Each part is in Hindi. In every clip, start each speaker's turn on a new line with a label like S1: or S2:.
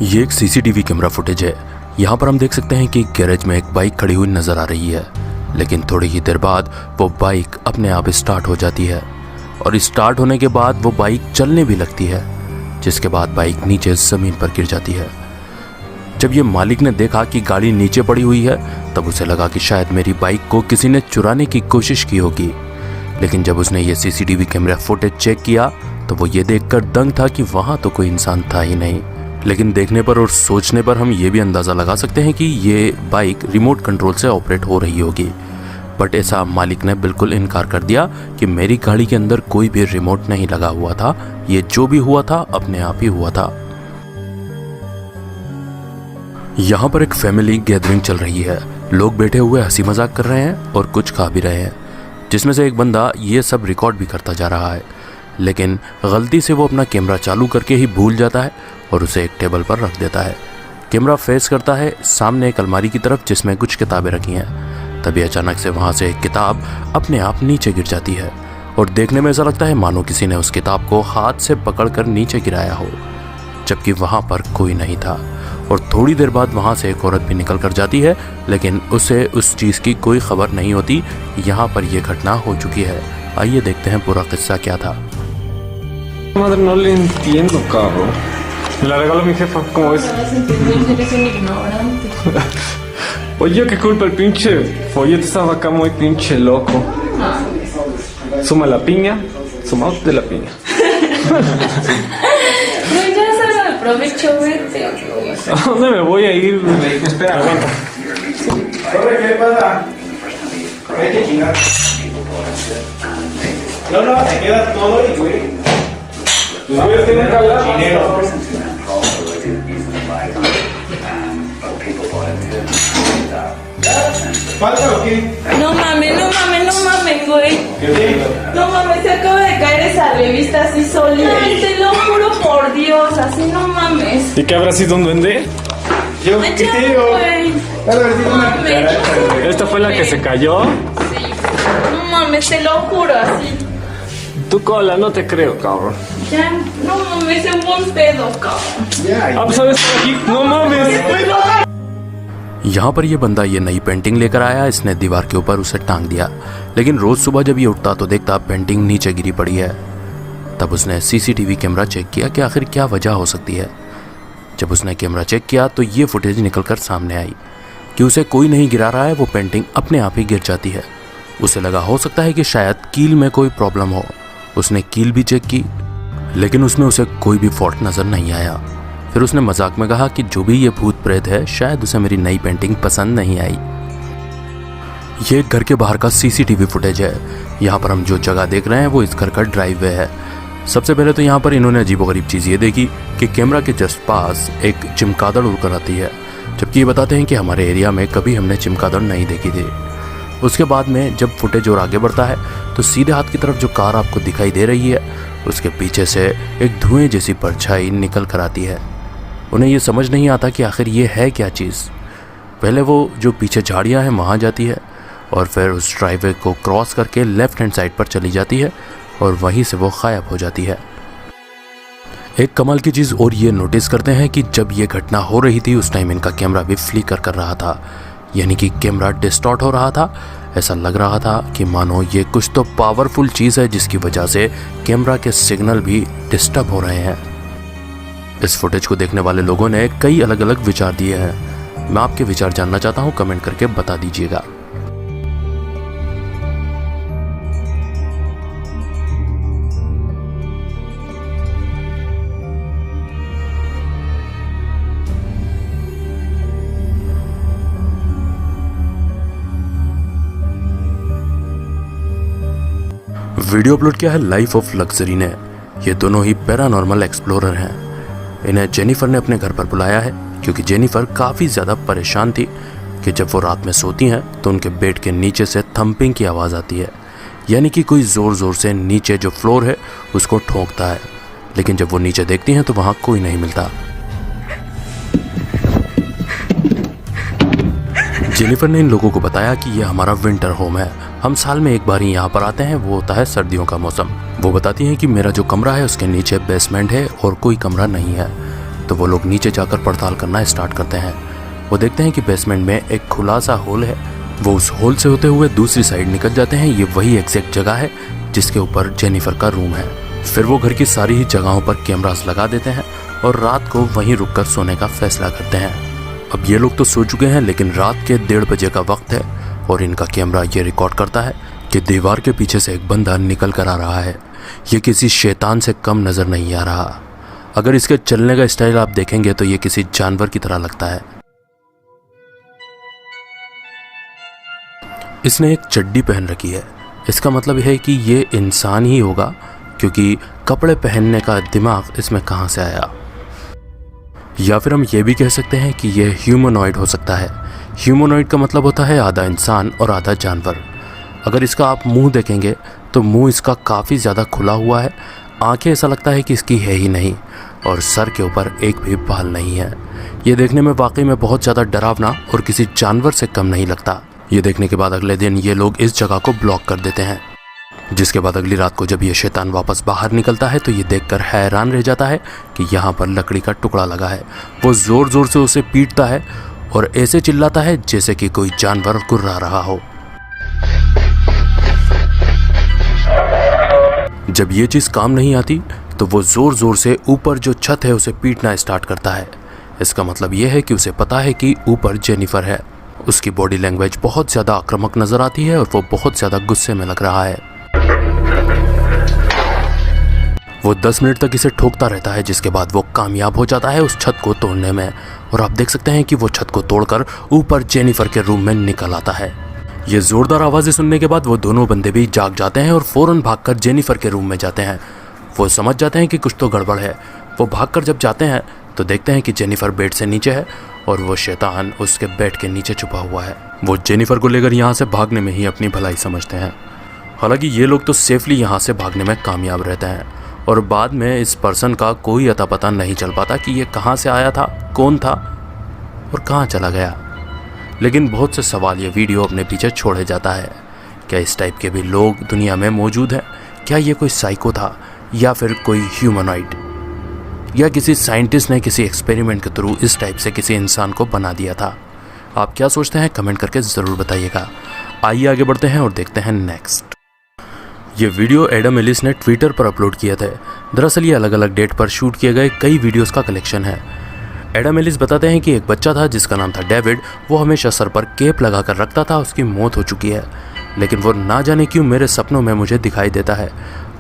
S1: ये एक सीसीटीवी कैमरा फुटेज है। यहाँ पर हम देख सकते हैं कि गैरेज में एक बाइक खड़ी हुई नजर आ रही है, लेकिन थोड़ी ही देर बाद वो बाइक अपने आप स्टार्ट हो जाती है और स्टार्ट होने के बाद वो बाइक चलने भी लगती है, जिसके बाद बाइक नीचे ज़मीन पर गिर जाती है। जब ये मालिक ने देखा कि गाड़ी नीचे पड़ी हुई है तब उसे लगा कि शायद मेरी बाइक को किसी ने चुराने की कोशिश की होगी, लेकिन जब उसने ये सीसीटीवी कैमरा फुटेज चेक किया तो वो ये देखकर दंग था कि वहाँ तो कोई इंसान था ही नहीं। लेकिन देखने पर और सोचने पर हम ये भी अंदाज़ा लगा सकते हैं कि ये बाइक रिमोट कंट्रोल से ऑपरेट हो रही होगी, बट ऐसा मालिक ने बिल्कुल इनकार कर दिया कि मेरी गाड़ी के अंदर कोई भी रिमोट नहीं लगा हुआ था, ये जो भी हुआ था अपने आप ही हुआ था। यहाँ पर एक फैमिली गैदरिंग चल रही है, लोग बैठे हुए हंसी मजाक कर रहे हैं और कुछ खा भी रहे हैं, जिसमें से एक बंदा ये सब रिकॉर्ड भी करता जा रहा है, लेकिन गलती से वो अपना कैमरा चालू करके ही भूल जाता है और उसे एक टेबल पर रख देता है। कैमरा फेस करता है सामने एक अलमारी की तरफ जिसमें कुछ किताबें रखी हैं। तभी अचानक से वहाँ से एक किताब अपने आप नीचे गिर जाती है और देखने में ऐसा लगता है मानो किसी ने उस किताब को हाथ से पकड़कर नीचे गिराया हो, जबकि वहाँ पर कोई नहीं था। और थोड़ी देर बाद वहाँ से एक औरत भी निकल कर जाती है, लेकिन उसे उस चीज़ की कोई खबर नहीं होती। यहाँ पर यह घटना हो चुकी है। आइए देखते हैं पूरा किस्सा क्या था।
S2: Madre, no le entiendo, cabrón. Me la regaló mi jefa, ¿cómo ves?
S3: Eres un ignorante.
S2: Oye, qué culpa el pinche follete, estaba acá muy pinche loco. Suma la piña, suma de la piña.
S3: No, ya sabes, aprovecho, vete.
S2: ¿A dónde me voy a ir? Espera, aguanta.
S4: ¿Qué pasa? Hay que chingar. No, te queda todo y güey.
S2: Tus güeyes tienen que hablar.
S4: Dinero. ¿Falta o qué?
S3: No mames, güey.
S4: ¿Qué te
S3: No mames, se acaba de caer esa revista así solita. Te lo juro por Dios, así no mames.
S2: ¿Y qué habrá sido un duende?
S4: Yo, ¿qué te digo?
S3: Güey.
S4: Dale, a ver si es una
S3: Mames.
S4: cucaracha, güey.
S2: ¿Esta fue la que se cayó?
S3: Sí. No mames, te lo juro, así.
S2: Tu cola, no te creo, cabrón.
S3: Ya, no mames, es un buen pedo, cabrón.
S4: Ya,
S2: Ah, pues sabes aquí, no mames.
S1: यहाँ पर ये बंदा ये नई पेंटिंग लेकर आया, इसने दीवार के ऊपर उसे टांग दिया, लेकिन रोज सुबह जब ये उठता तो देखता पेंटिंग नीचे गिरी पड़ी है। तब उसने सीसीटीवी कैमरा चेक किया कि आखिर क्या वजह हो सकती है। जब उसने कैमरा चेक किया तो ये फुटेज निकलकर सामने आई कि उसे कोई नहीं गिरा रहा है, वो पेंटिंग अपने आप ही गिर जाती है। उसे लगा हो सकता है कि शायद कील में कोई प्रॉब्लम हो। उसने कील भी चेक की, लेकिन उसमें उसे कोई भी फॉल्ट नज़र नहीं आया। फिर उसने मजाक में कहा कि जो भी ये भूत प्रेत है शायद उसे मेरी नई पेंटिंग पसंद नहीं आई। ये घर के बाहर का सीसीटीवी फुटेज है। यहाँ पर हम जो जगह देख रहे हैं वो इस घर का ड्राइववे है। सबसे पहले तो यहाँ पर इन्होंने अजीबोगरीब चीज़ ये देखी कि कैमरा के जस्ट पास एक चमगादड़ उड़कर आती है, जबकि ये बताते हैं कि हमारे एरिया में कभी हमने चमगादड़ नहीं देखी थी। उसके बाद में जब फुटेज और आगे बढ़ता है तो सीधे हाथ की तरफ जो कार आपको दिखाई दे रही है उसके पीछे से एक धुएं जैसी परछाई निकल कर आती है। उन्हें ये समझ नहीं आता कि आखिर ये है क्या चीज़। पहले वो जो पीछे झाड़ियाँ हैं वहाँ जाती है और फिर उस ड्राइववे को क्रॉस करके लेफ्ट हैंड साइड पर चली जाती है और वहीं से वो गायब हो जाती है। एक कमाल की चीज़ और ये नोटिस करते हैं कि जब ये घटना हो रही थी उस टाइम इनका कैमरा भी फ्लिकर कर रहा था, यानी कि कैमरा डिस्टॉर्ट हो रहा था। ऐसा लग रहा था कि मानो ये कुछ तो पावरफुल चीज़ है जिसकी वजह से कैमरा के सिग्नल भी डिस्टर्ब हो रहे हैं। इस फुटेज को देखने वाले लोगों ने कई अलग अलग विचार दिए हैं। मैं आपके विचार जानना चाहता हूं, कमेंट करके बता दीजिएगा। वीडियो अपलोड किया है लाइफ ऑफ लग्जरी ने। ये दोनों ही पैरानॉर्मल एक्सप्लोरर हैं। इन्हें जेनिफर ने अपने घर पर बुलाया है क्योंकि जेनिफर काफ़ी ज़्यादा परेशान थी कि जब वो रात में सोती हैं तो उनके बेड के नीचे से थंपिंग की आवाज़ आती है, यानी कि कोई ज़ोर ज़ोर से नीचे जो फ्लोर है उसको ठोंकता है। लेकिन जब वो नीचे देखती हैं तो वहाँ कोई नहीं मिलता। जेनिफर ने इन लोगों को बताया कि यह हमारा विंटर होम है, हम साल में एक बार ही यहाँ पर आते हैं, वो होता है सर्दियों का मौसम। वो बताती हैं कि मेरा जो कमरा है उसके नीचे बेसमेंट है और कोई कमरा नहीं है। तो वो लोग नीचे जाकर पड़ताल करना स्टार्ट करते हैं। वो देखते हैं कि बेसमेंट में एक खुला सा होल है। वो उस होल से होते हुए दूसरी साइड निकल जाते हैं। ये वही एग्जैक्ट जगह है जिसके ऊपर जेनिफर का रूम है। फिर वो घर की सारी ही जगहों पर कैमरास लगा देते हैं और रात को वहीं रुककर सोने का फैसला करते हैं। अब ये लोग तो सो चुके हैं, लेकिन रात के 1:30 बजे का वक्त है और इनका कैमरा ये रिकॉर्ड करता है कि दीवार के पीछे से एक बंदा निकल कर आ रहा है। ये किसी शैतान से कम नजर नहीं आ रहा। अगर इसके चलने का स्टाइल आप देखेंगे तो ये किसी जानवर की तरह लगता है। इसने एक चड्डी पहन रखी है। इसका मतलब है कि ये इंसान ही होगा, क्योंकि कपड़े पहनने का दिमाग इसमें कहाँ से आया। या फिर हम ये भी कह सकते हैं कि ये ह्यूमनॉइड हो सकता है। ह्यूमनॉइड का मतलब होता है आधा इंसान और आधा जानवर। अगर इसका आप मुंह देखेंगे तो मुंह इसका काफ़ी ज़्यादा खुला हुआ है। आंखें ऐसा लगता है कि इसकी है ही नहीं और सर के ऊपर एक भी बाल नहीं है। ये देखने में वाकई में बहुत ज़्यादा डरावना और किसी जानवर से कम नहीं लगता। ये देखने के बाद अगले दिन ये लोग इस जगह को ब्लॉक कर देते हैं। जिसके बाद अगली रात को जब ये शैतान वापस बाहर निकलता है तो ये देखकर हैरान रह जाता है कि यहाँ पर लकड़ी का टुकड़ा लगा है। वो ज़ोर ज़ोर से उसे पीटता है और ऐसे चिल्लाता है जैसे कि कोई जानवर गुर्रा रहा हो। जब ये चीज़ काम नहीं आती तो वो ज़ोर ज़ोर से ऊपर जो छत है उसे पीटना स्टार्ट करता है। इसका मतलब ये है कि उसे पता है कि ऊपर जेनिफर है। उसकी बॉडी लैंग्वेज बहुत ज़्यादा आक्रामक नज़र आती है और वो बहुत ज़्यादा गुस्से में लग रहा है। वो 10 मिनट तक इसे ठोकता रहता है, जिसके बाद वो कामयाब हो जाता है उस छत को तोड़ने में। और आप देख सकते हैं कि वो छत को तोड़कर ऊपर जेनिफर के रूम में निकल आता है। ये जोरदार आवाज़ें सुनने के बाद वो दोनों बंदे भी जाग जाते हैं और फौरन भागकर जेनिफर के रूम में जाते हैं। वो समझ जाते हैं कि कुछ तो गड़बड़ है। वो भागकर जब जाते हैं तो देखते हैं कि जेनिफर बेड से नीचे है और वो शैतान उसके बेड के नीचे छुपा हुआ है। वो जेनिफर को लेकर यहाँ से भागने में ही अपनी भलाई समझते हैं। हालांकि ये लोग तो सेफली यहाँ से भागने में कामयाब रहते हैं और बाद में इस पर्सन का कोई अता पता नहीं चल पाता कि ये कहाँ से आया था, कौन था और कहाँ चला गया। लेकिन बहुत से सवाल ये वीडियो अपने पीछे छोड़े जाता है। क्या इस टाइप के भी लोग दुनिया में मौजूद हैं? क्या ये कोई साइको था या फिर कोई ह्यूमनॉइड, या किसी साइंटिस्ट ने किसी एक्सपेरिमेंट के थ्रू इस टाइप से किसी इंसान को बना दिया था? आप क्या सोचते हैं कमेंट करके ज़रूर बताइएगा। आइए आगे बढ़ते हैं और देखते हैं नेक्स्ट। ये वीडियो एडम एलिस ने ट्विटर पर अपलोड किए थे। दरअसल ये अलग अलग डेट पर शूट किए गए कई वीडियोस का कलेक्शन है। एडम एलिस बताते हैं कि एक बच्चा था जिसका नाम था डेविड। वो हमेशा सर पर केप लगा कर रखता था। उसकी मौत हो चुकी है, लेकिन वो ना जाने क्यों मेरे सपनों में मुझे दिखाई देता है,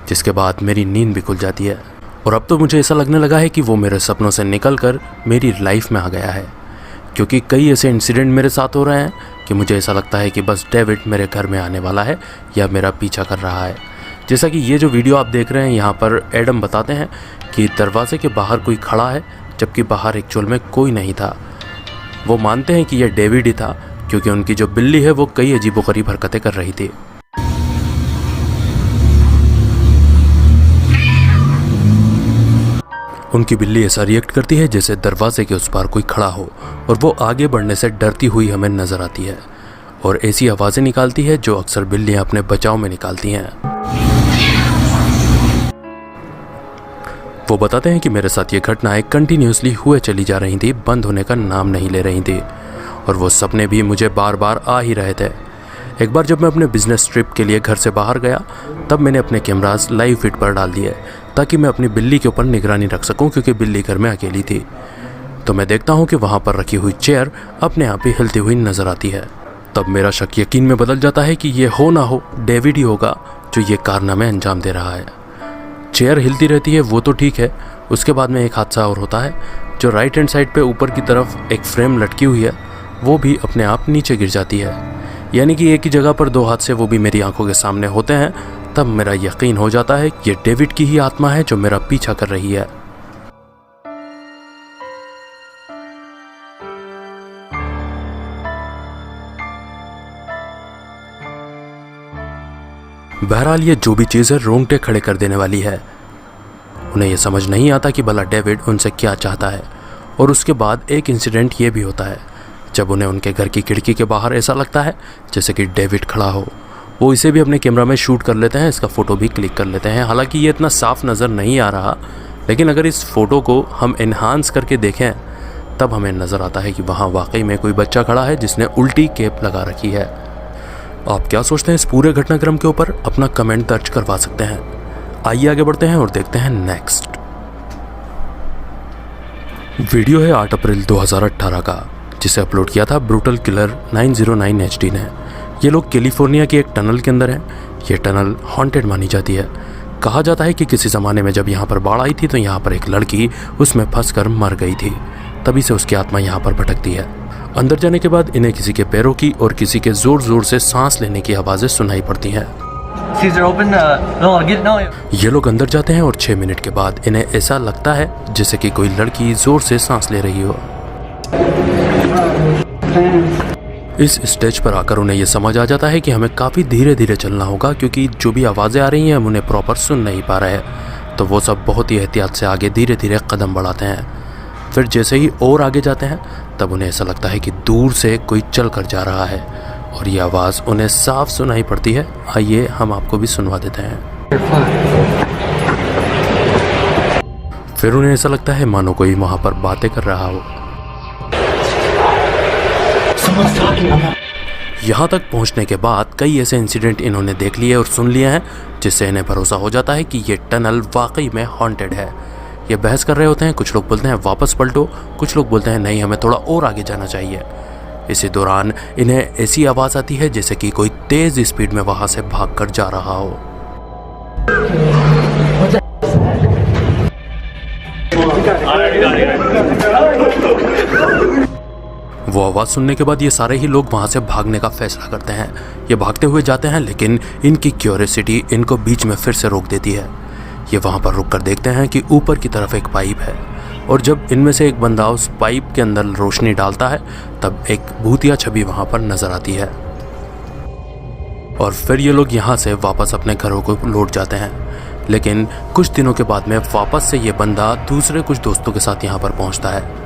S1: जिसके बाद मेरी नींद भी खुल जाती है। और अब तो मुझे ऐसा लगने लगा है कि वो मेरे सपनों से निकल कर मेरी लाइफ में आ गया है, क्योंकि कई ऐसे इंसिडेंट मेरे साथ हो रहे हैं कि मुझे ऐसा लगता है कि बस डेविड मेरे घर में आने वाला है या मेरा पीछा कर रहा है। जैसा कि ये जो वीडियो आप देख रहे हैं, यहाँ पर एडम बताते हैं कि दरवाजे के बाहर कोई खड़ा है, जबकि बाहर एक्चुअल में कोई नहीं था। वो मानते हैं कि यह डेविड ही था, क्योंकि उनकी जो बिल्ली है वो कई अजीबोगरीब हरकतें कर रही थी। उनकी बिल्ली ऐसा रिएक्ट करती है जैसे दरवाजे के उस पार कोई खड़ा हो, और वो आगे बढ़ने से डरती हुई हमें नजर आती है और ऐसी आवाज़ें निकालती है जो अक्सर बिल्लियां अपने बचाव में निकालती हैं। वो बताते हैं कि मेरे साथ ये घटनाएं कंटिन्यूसली हुए चली जा रही थी, बंद होने का नाम नहीं ले रही थी, और वो सपने भी मुझे बार बार आ ही रहे थे। एक बार जब मैं अपने बिजनेस ट्रिप के लिए घर से बाहर गया, तब मैंने अपने कैमरास लाइव फीड पर डाल दिए ताकि मैं अपनी बिल्ली के ऊपर निगरानी रख सकूं, क्योंकि बिल्ली घर में अकेली थी। तो मैं देखता हूं कि वहां पर रखी हुई चेयर अपने आप ही हिलती हुई नजर आती है। तब मेरा शक यकीन में बदल जाता है कि ये हो ना हो डेविड ही होगा जो ये कारनामे अंजाम दे रहा है। चेयर हिलती रहती है वो तो ठीक है, उसके बाद में एक हादसा और होता है। जो राइट हैंड साइड पे ऊपर की तरफ एक फ्रेम लटकी हुई है वो भी अपने आप नीचे गिर जाती है। यानी कि एक ही जगह पर दो हादसे वो भी मेरी आंखों के सामने होते हैं। तब मेरा यकीन हो जाता है कि ये डेविड की ही आत्मा है जो मेरा पीछा कर रही है। बहरहाल ये जो भी चीज़ है रोंगटे खड़े कर देने वाली है। उन्हें यह समझ नहीं आता कि भला डेविड उनसे क्या चाहता है। और उसके बाद एक इंसिडेंट ये भी होता है जब उन्हें उनके घर की खिड़की के बाहर ऐसा लगता है जैसे कि डेविड खड़ा हो। वो इसे भी अपने कैमरा में शूट कर लेते हैं, इसका फ़ोटो भी क्लिक कर लेते हैं। हालांकि ये इतना साफ नज़र नहीं आ रहा, लेकिन अगर इस फोटो को हम एनहांस करके देखें तब हमें नज़र आता है कि वहाँ वाकई में कोई बच्चा खड़ा है जिसने उल्टी कैप लगा रखी है। आप क्या सोचते हैं इस पूरे घटनाक्रम के ऊपर? अपना कमेंट दर्ज करवा सकते हैं। आइए आगे बढ़ते हैं और देखते हैं नेक्स्ट वीडियो। है 8 अप्रैल 2018 का, जिसे अपलोड किया था ब्रूटल किलर 909 HD ने। ये लोग कैलिफोर्निया की एक टनल के अंदर हैं। ये टनल हॉन्टेड मानी जाती है। कहा जाता है कि किसी ज़माने में जब यहाँ पर बाढ़ आई थी तो यहाँ पर एक लड़की उसमें फंसकर मर गई थी, तभी से उसकी आत्मा यहाँ पर भटकती है। अंदर जाने के बाद इन्हें किसी के पैरों की और किसी के ज़ोर ज़ोर से सांस लेने की आवाज़ें सुनाई पड़ती हैं। ये लोग अंदर जाते हैं और 6 मिनट के बाद इन्हें ऐसा लगता है जैसे कि कोई लड़की ज़ोर से सांस ले रही हो। इस स्टेज पर आकर उन्हें यह समझ आ जाता है कि हमें काफ़ी धीरे धीरे चलना होगा, क्योंकि जो भी आवाज़ें आ रही हैं हम उन्हें प्रॉपर सुन नहीं पा रहे हैं। तो वो सब बहुत ही एहतियात से आगे धीरे धीरे कदम बढ़ाते हैं। फिर जैसे ही और आगे जाते हैं तब उन्हें ऐसा लगता है कि दूर से कोई चल कर जा रहा है और ये आवाज़ उन्हें साफ सुनाई पड़ती है। आइए हम आपको भी सुनवा देते हैं। फिर उन्हें ऐसा लगता है मानो कोई वहाँ पर बातें कर रहा हो। यहाँ तक पहुँचने के बाद कई ऐसे इंसिडेंट इन्होंने देख लिए और सुन लिए हैं जिससे इन्हें भरोसा हो जाता है कि ये टनल वाकई में हॉन्टेड है। ये बहस कर रहे होते हैं, कुछ लोग बोलते हैं वापस पलटो, कुछ लोग बोलते हैं नहीं हमें थोड़ा और आगे जाना चाहिए। इसी दौरान इन्हें ऐसी आवाज़ आती है जैसे कि कोई तेज़ स्पीड में वहाँ से भागकर जा रहा हो। वो आवाज़ सुनने के बाद ये सारे ही लोग वहाँ से भागने का फैसला करते हैं। ये भागते हुए जाते हैं, लेकिन इनकी क्यूरियोसिटी इनको बीच में फिर से रोक देती है। ये वहाँ पर रुक कर देखते हैं कि ऊपर की तरफ एक पाइप है, और जब इनमें से एक बंदा उस पाइप के अंदर रोशनी डालता है तब एक भूतिया छवि वहाँ पर नज़र आती है। और फिर ये लोग यहाँ से वापस अपने घरों को लौट जाते हैं। लेकिन कुछ दिनों के बाद में वापस से ये बंदा दूसरे कुछ दोस्तों के साथ यहाँ पर पहुँचता है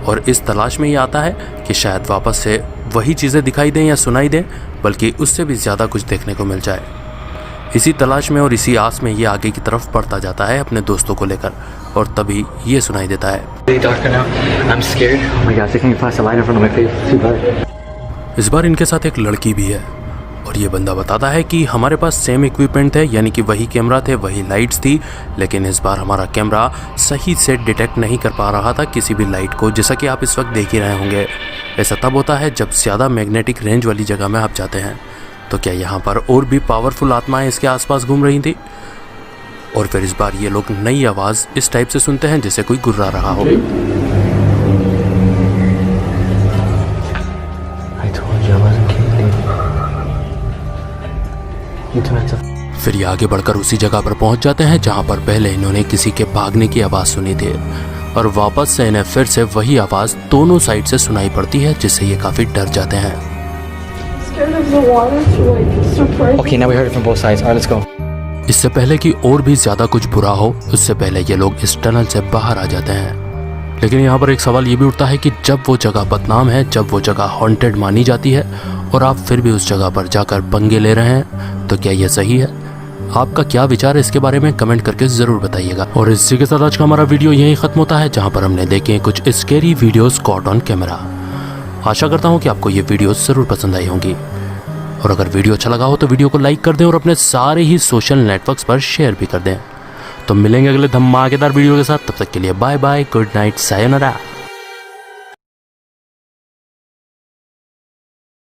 S1: और इस तलाश में ये आता है कि शायद वापस से वही चीज़ें दिखाई दें या सुनाई दें, बल्कि उससे भी ज़्यादा कुछ देखने को मिल जाए। इसी तलाश में और इसी आस में ये आगे की तरफ बढ़ता जाता है अपने दोस्तों को लेकर, और तभी ये सुनाई देता है। इस बार इनके साथ एक लड़की भी है और ये बंदा बताता है कि हमारे पास सेम इक्विपमेंट थे, यानी कि वही कैमरा थे, वही लाइट्स थी, लेकिन इस बार हमारा कैमरा सही से डिटेक्ट नहीं कर पा रहा था किसी भी लाइट को, जैसा कि आप इस वक्त देख ही रहे होंगे। ऐसा तब होता है जब ज़्यादा मैग्नेटिक रेंज वाली जगह में आप जाते हैं। तो क्या यहाँ पर और भी पावरफुल आत्माएं इसके आसपास घूम रही थी? और फिर इस बार ये लोग नई आवाज़ इस टाइप से सुनते हैं जैसे कोई गुर्रा रहा हो। फिर ये आगे बढ़कर उसी जगह पर पहुंच जाते हैं जहां पर पहले इन्होंने किसी के भागने की आवाज़ सुनी थी, और वापस से इन्हें फिर से वही आवाज़ दोनों साइड से सुनाई पड़ती है, जिससे ये काफ़ी डर जाते हैं।
S5: Okay, now we heard it from both sides. All right, let's go.
S1: इससे पहले कि और भी ज़्यादा कुछ बुरा हो, उससे पहले ये लोग इस टनल से बाहर आ जाते हैं। लेकिन यहाँ पर एक सवाल ये भी उठता है कि जब वो जगह बदनाम है, जब वो जगह हॉन्टेड मानी जाती है, और आप फिर भी उस जगह पर जाकर पंगे ले रहे हैं, तो क्या यह सही है? आपका क्या विचार है इसके बारे में कमेंट करके ज़रूर बताइएगा। और इसी के साथ आज का हमारा वीडियो यहीं ख़त्म होता है, जहाँ पर हमने देखे कुछ scary videos caught on camera. आशा करता हूँ कि आपको ये वीडियो ज़रूर पसंद आई होंगी, और अगर वीडियो अच्छा लगा हो तो वीडियो को लाइक कर दें और अपने सारे ही सोशल नेटवर्क्स पर शेयर भी कर दें। तो मिलेंगे अगले धमाकेदार वीडियो के साथ, तब तक के लिए bye bye, good night, sayonara.